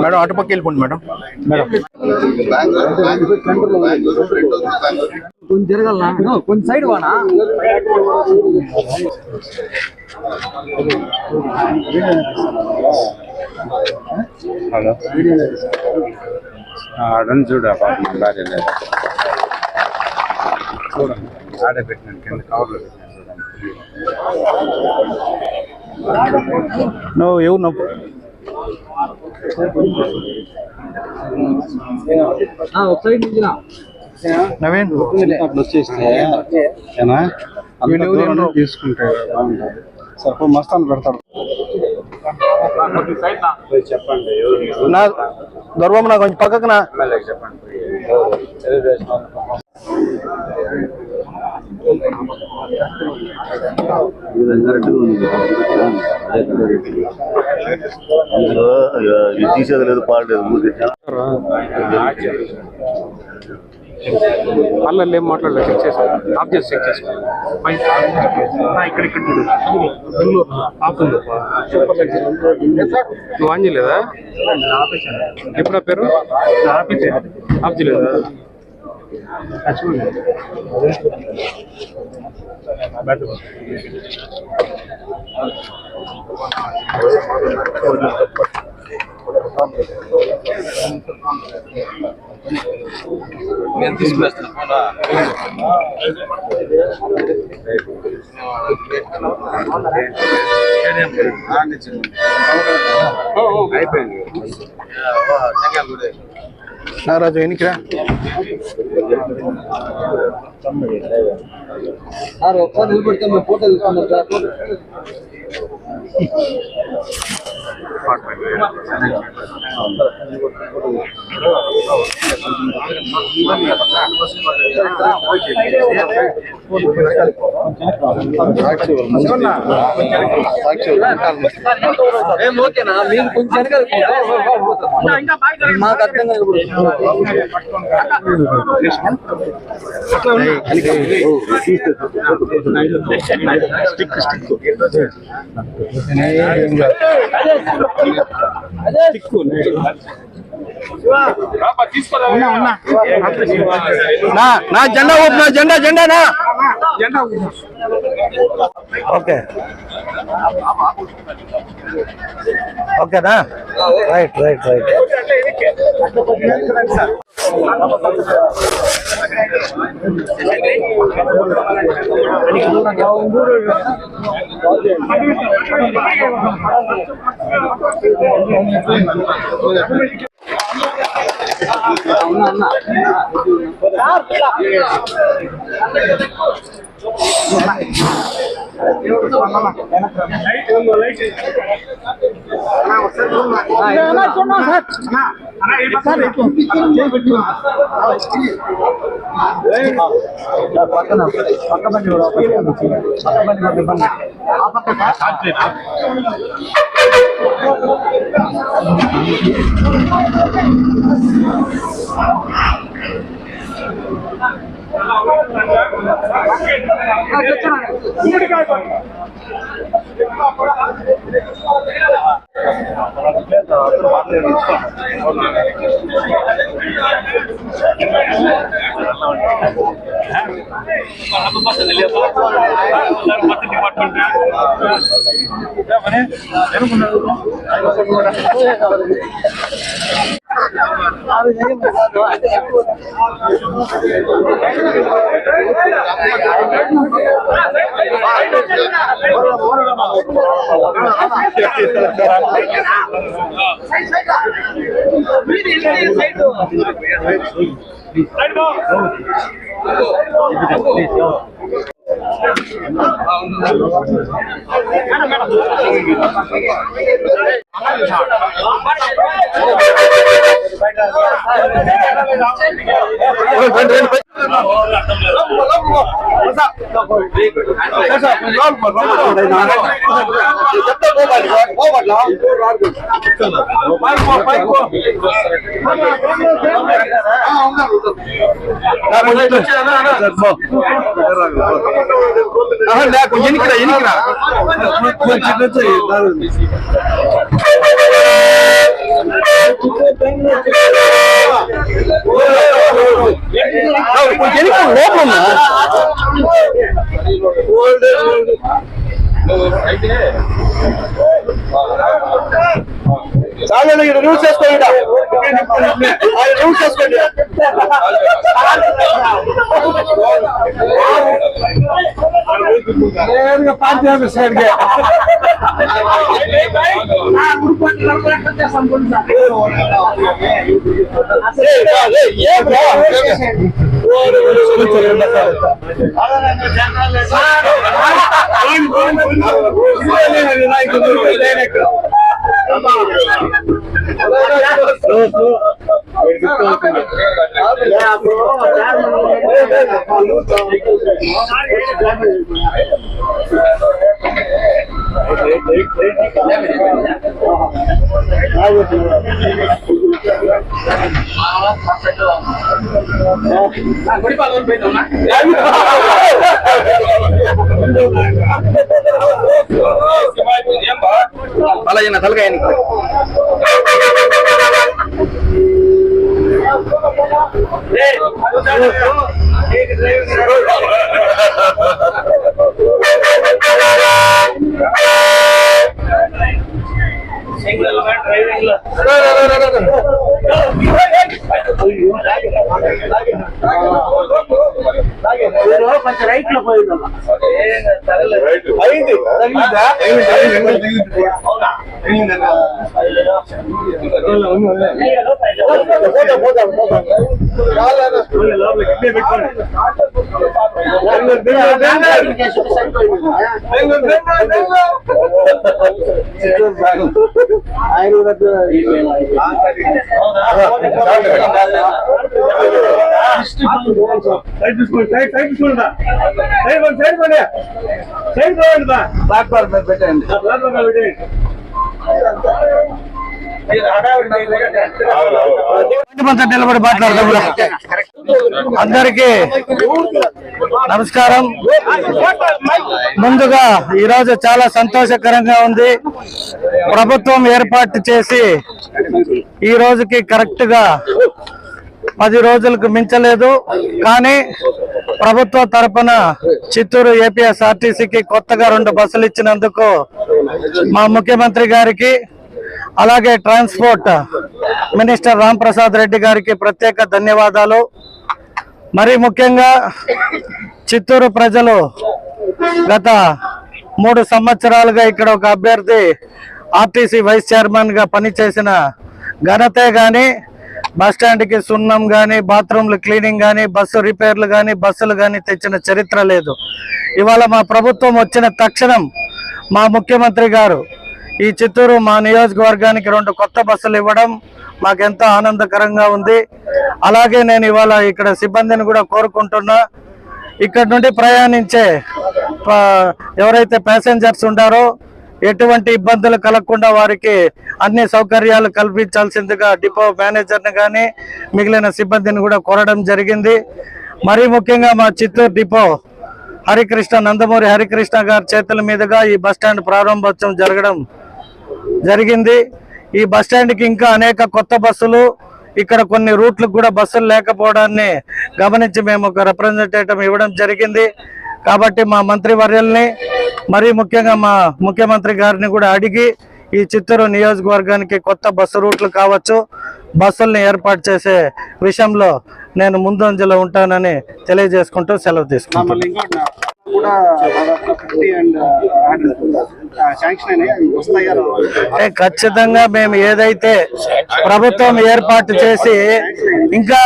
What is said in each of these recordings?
Madam అటుపక్క వెళ్ళిపోండి madam. Madam కొంచెం జరగలనా, కొంచెం సైడ్ వానా. హలో అడని చూడు భార్య లేదు చూడండి, ఆడే పెట్టినాను కింద కవర్లో పెట్టినాను చూడండి. నువ్వు ఎవరు నవ్వు నవీన్ వచ్చేస్తే తీసుకుంటే బాగుంటుంది. సరే మస్తాను పెడతాడు. చెప్పండి నా దొరబాబు, నాకు కొంచెం పక్కకు నా చెప్పండి. తీసేది లేదు, పాడలేదు. మళ్ళీ ఏం మాట్లాడలేదు, చెక్ చేసుకో, ఆఫ్ చేసి చెక్ చేసుకో. ఇక్కడ ఆఫ్ ఉంది. నువ్వు ఆన్ చేయలేదా? ఎప్పుడా పేరు ఆఫ్ చేయలేదా? నేను తీసుకువేస్తాను. అయిపోయింది. నారాజు ఎన్నికరా ఒకసారి నిలబెడితే మేము ఫోటో తీసుకున్నాం సార్. ఓకేనా? మీరు కొంచెం మాకు అర్థం నా జెండా ఊపు, జెండా జెండానా. ఓకే ఓకేనా, రైట్ రైట్ రైట్. న్యూస్ చేసుకోండి న్యూస్ చేసుకోండి పార్టీ ఆఫీస్ సైడ్కి అలాగే తలకాయ కొంచెం రైట్ లో పోయింది నిలబడి మాట్లాడదాం. అందరికీ నమస్కారం. ముందుగా ఈరోజు చాలా సంతోషకరంగా ఉంది. ప్రభుత్వం ఏర్పాటు చేసి ఈ రోజుకి కరెక్ట్ గా 10 రోజులకు మించలేదు. కానీ ప్రభుత్వ తరపున చిత్తూరు ఏపీఎస్ఆర్టీసీకి కొత్తగా 2 బస్సులు ఇచ్చినందుకు మా ముఖ్యమంత్రి గారికి అలాగే ట్రాన్స్పోర్ట్ మినిస్టర్ రాంప్రసాద్ రెడ్డి గారికి ప్రత్యేక ధన్యవాదాలు. మరి ముఖ్యంగా చిత్తూరు ప్రజలు గత 3 సంవత్సరాలుగా ఇక్కడ ఒక అభ్యర్థి ఆర్టీసీ వైస్ చైర్మన్ గా పనిచేసిన ఘనతే గాని, బస్టాండ్కి సున్నం కానీ, బాత్రూమ్లు క్లీనింగ్ కానీ, బస్సు రిపేర్లు కానీ, బస్సులు కానీ తెచ్చిన చరిత్ర లేదు. ఇవాళ మా ప్రభుత్వం వచ్చిన తక్షణం మా ముఖ్యమంత్రి గారు ఈ చిత్తూరు మా నియోజకవర్గానికి 2 కొత్త బస్సులు ఇవ్వడం మాకెంతో ఆనందకరంగా ఉంది. అలాగే నేను ఇవాళ ఇక్కడ సిబ్బందిని కూడా కోరుకుంటున్నా, ఇక్కడ నుండి ప్రయాణించే ఎవరైతే ప్యాసింజర్స్ ఉండారో ఎటువంటి ఇబ్బందులు కలగకుండా వారికి అన్ని సౌకర్యాలు కల్పించాల్సిందిగా డిపో మేనేజర్ని కానీ మిగిలిన సిబ్బందిని కూడా కోరడం జరిగింది. మరీ ముఖ్యంగా మా చిత్తూరు డిపో నందమూరి హరికృష్ణ గారి చేతుల మీదుగా ఈ బస్టాండ్ ప్రారంభోత్సవం జరగడం జరిగింది. ఈ బస్టాండ్కి ఇంకా అనేక కొత్త బస్సులు, ఇక్కడ కొన్ని రూట్లకు కూడా బస్సులు లేకపోవడాన్ని గమనించి మేము ఒక రిప్రజెంటేటివ్ ఇవ్వడం జరిగింది. కాబట్టి మా మంత్రివర్యుల్ని మరీ ముఖ్యంగా మా ముఖ్యమంత్రి గారిని కూడా అడిగి ఈ చిత్తూరు నియోజకవర్గానికి కొత్త బస్సు రూట్లు కావచ్చు, బస్సుల్ని ఏర్పాటు చేసే విషయంలో నేను ముందంజలో ఉంటానని తెలియజేసుకుంటూ సెలవు తీసుకుంటాను. ఖచ్చితంగా మేము ఏదైతే ప్రభుత్వం ఏర్పాటు చేసి ఇంకా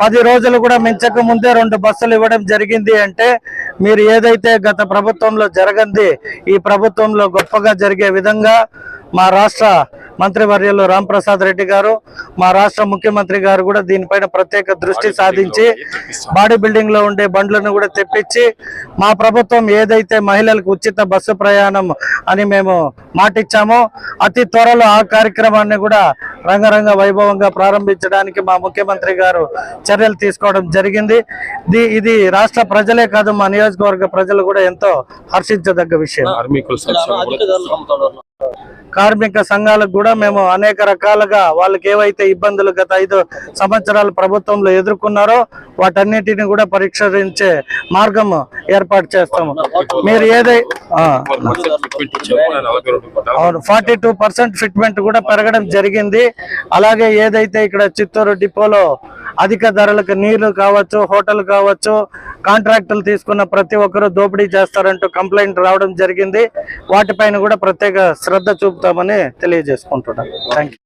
10 రోజులు కూడా మించక ముందే 2 బస్సులు ఇవ్వడం జరిగింది అంటే మీరు ఏదైతే గత ప్రభుత్వంలో జరగంది ఈ ప్రభుత్వంలో గొప్పగా జరిగే విధంగా మా రాష్ట్ర మంత్రివర్యులు రాంప్రసాద్ రెడ్డి గారు, మా రాష్ట్ర ముఖ్యమంత్రి గారు కూడా దీనిపైన ప్రత్యేక దృష్టి సాధించి బాడీ బిల్డింగ్ లో ఉండే బండ్లను కూడా తెప్పించి మా ప్రభుత్వం ఏదైతే మహిళలకు ఉచిత బస్సు ప్రయాణం అని మేము మాటిచ్చామో అతి త్వరలో ఆ కార్యక్రమాన్ని కూడా రంగరంగ వైభవంగా ప్రారంభించడానికి మా ముఖ్యమంత్రి గారు చర్యలు తీసుకోవడం జరిగింది. ఇది రాష్ట్ర ప్రజలే కాదు, మా నియోజకవర్గ ప్రజలు కూడా ఎంతో హర్షించదగ్గ విషయం. కార్మిక సంఘాలకు కూడా మేము అనేక రకాలుగా వాళ్ళకి ఏవైతే ఇబ్బందులు గత 5 సంవత్సరాల ప్రభుత్వంలో ఎదుర్కొన్నారో వాటన్నిటిని కూడా పరిష్కరించే మార్గం ఏర్పాటు చేస్తాము. మీరు అవును 42% ఫిట్మెంట్ కూడా పెరగడం జరిగింది. అలాగే ఏదైతే ఇక్కడ చిత్తూరు డిపోలో అధిక ధరలకు నీళ్లు కావచ్చు, హోటల్ కావచ్చు, కాంట్రాక్టులు తీసుకున్న ప్రతి ఒక్కరూ దోపిడీ చేస్తారంటూ కంప్లైంట్ రావడం జరిగింది. వాటిపైన కూడా ప్రత్యేక శ్రద్ధ చూపుతామని తెలియజేసుకుంటున్నాను. Thank you.